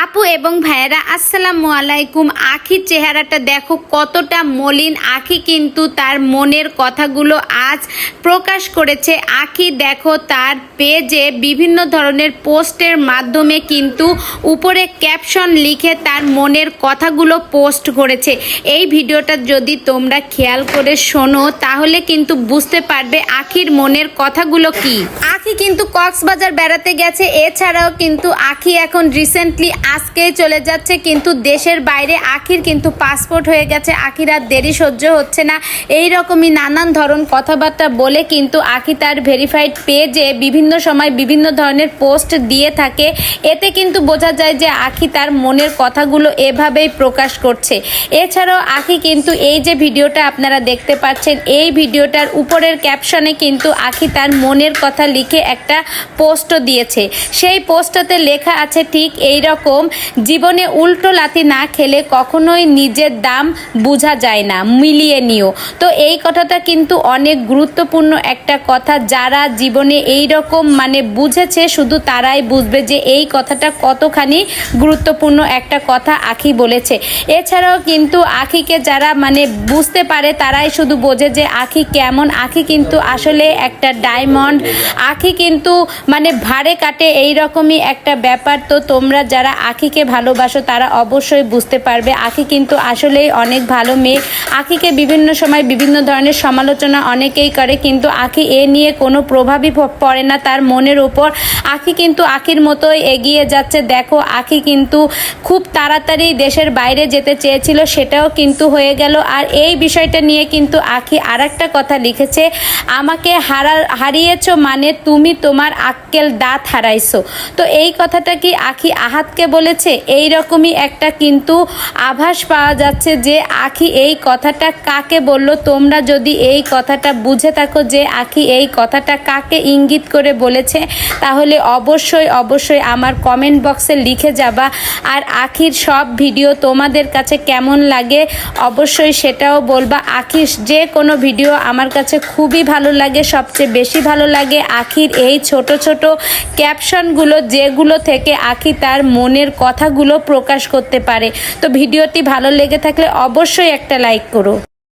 আপু এবং ভাইয়েরা আসসালামু আলাইকুম। আখির চেহারাটা দেখো কতটা মলিন। আখি কিন্তু তার মনের কথাগুলো আজ প্রকাশ করেছে। আখি দেখো তার পেজে বিভিন্ন ধরনের পোস্টের মাধ্যমে কিন্তু উপরে ক্যাপশন লিখে তার মনের কথাগুলো পোস্ট করেছে। এই ভিডিওটা যদি তোমরা খেয়াল করে শোনো তাহলে কিন্তু বুঝতে পারবে আখির মনের কথাগুলো কি। আখি কিন্তু কক্সবাজার বেড়াতে গেছে। এছাড়াও কিন্তু আখি এখন রিসেন্টলি আজকেই চলে যাচ্ছে কিন্তু দেশের বাইরে। আখির কিন্তু পাসপোর্ট হয়ে গেছে। আখির আর দেরি সহ্য হচ্ছে না। এই রকমই নানান ধরন কথাবার্তা বলে কিন্তু আখি তার ভেরিফাইড পেজে বিভিন্ন সময় বিভিন্ন ধরনের পোস্ট দিয়ে থাকে। এতে কিন্তু বোঝা যায় যে আখি তার মনের কথাগুলো এভাবেই প্রকাশ করছে। এছাড়াও আখি কিন্তু এই যে ভিডিওটা আপনারা দেখতে পাচ্ছেন, এই ভিডিওটার উপরের ক্যাপশনে কিন্তু আখি তার মনের কথা লিখে একটা পোস্টও দিয়েছে। সেই পোস্টটাতে লেখা আছে ঠিক এই রকম, জীবনে উল্টো লাথি না খেলে কখনোই নিজের দাম বোঝা যায় না, মিলিয়ে নিও। তো এই কথাটা কিন্তু অনেক গুরুত্বপূর্ণ একটা কথা। যারা জীবনে এই রকম বুঝেছে শুধু তারাই বুঝবে যে এই কথাটা কতখানি গুরুত্বপূর্ণ একটা কথা আখি বলেছে। এছাড়াও কিন্তু আখিকে যারা বুঝতে পারে তারাই শুধু বোঝে যে আখি কেমন। আখি কিন্তু আসলে একটা ডায়মন্ড। আখি কিন্তু ভারে কাটে, এই রকমই একটা ব্যাপার। তো তোমরা যারা আখিকে ভালোবাসো তারা অবশ্যই বুঝতে পারবে আখি কিন্তু আসলেই অনেক ভালো মেয়ে। আখিকে বিভিন্ন সময় বিভিন্ন ধরনের সমালোচনা অনেকেই করে কিন্তু আখি এ নিয়ে কোনো প্রভাবই পড়ে না তার মনের ওপর। আখি কিন্তু আখির মতোই এগিয়ে যাচ্ছে। দেখো আখি কিন্তু খুব তাড়াতাড়ি দেশের বাইরে যেতে চেয়েছিল, সেটাও কিন্তু হয়ে গেল। আর এই বিষয়টা নিয়ে কিন্তু আখি আর একটা কথা লিখেছে, আমাকে হারিয়েছো তুমি তোমার আক্কেল দাঁত হারাইছো। তো এই কথাটা কি আখি আহাতকে বলেছে? এই রকমই একটা কিন্তু আভাস পাওয়া যাচ্ছে যে আখি এই কথাটা কাকে বলল। তোমরা যদি এই কথাটা বুঝে থাকো যে আখি এই কথাটা কাকে ইঙ্গিত করে বলেছে তাহলে অবশ্যই আমার কমেন্ট বক্সে লিখে যাবা। আর আখির সব ভিডিও তোমাদের কাছে কেমন লাগে অবশ্যই সেটাও বলবা। আখির যে কোনো ভিডিও আমার কাছে খুবই ভালো লাগে। সবচেয়ে বেশি ভালো লাগে আখির এই ছোট ছোট ক্যাপশনগুলো, যেগুলো থেকে আখি তার মনের কথাগুলো প্রকাশ করতে পারে। তো ভিডিওটি ভালো লেগে থাকলে অবশ্যই একটা লাইক করো।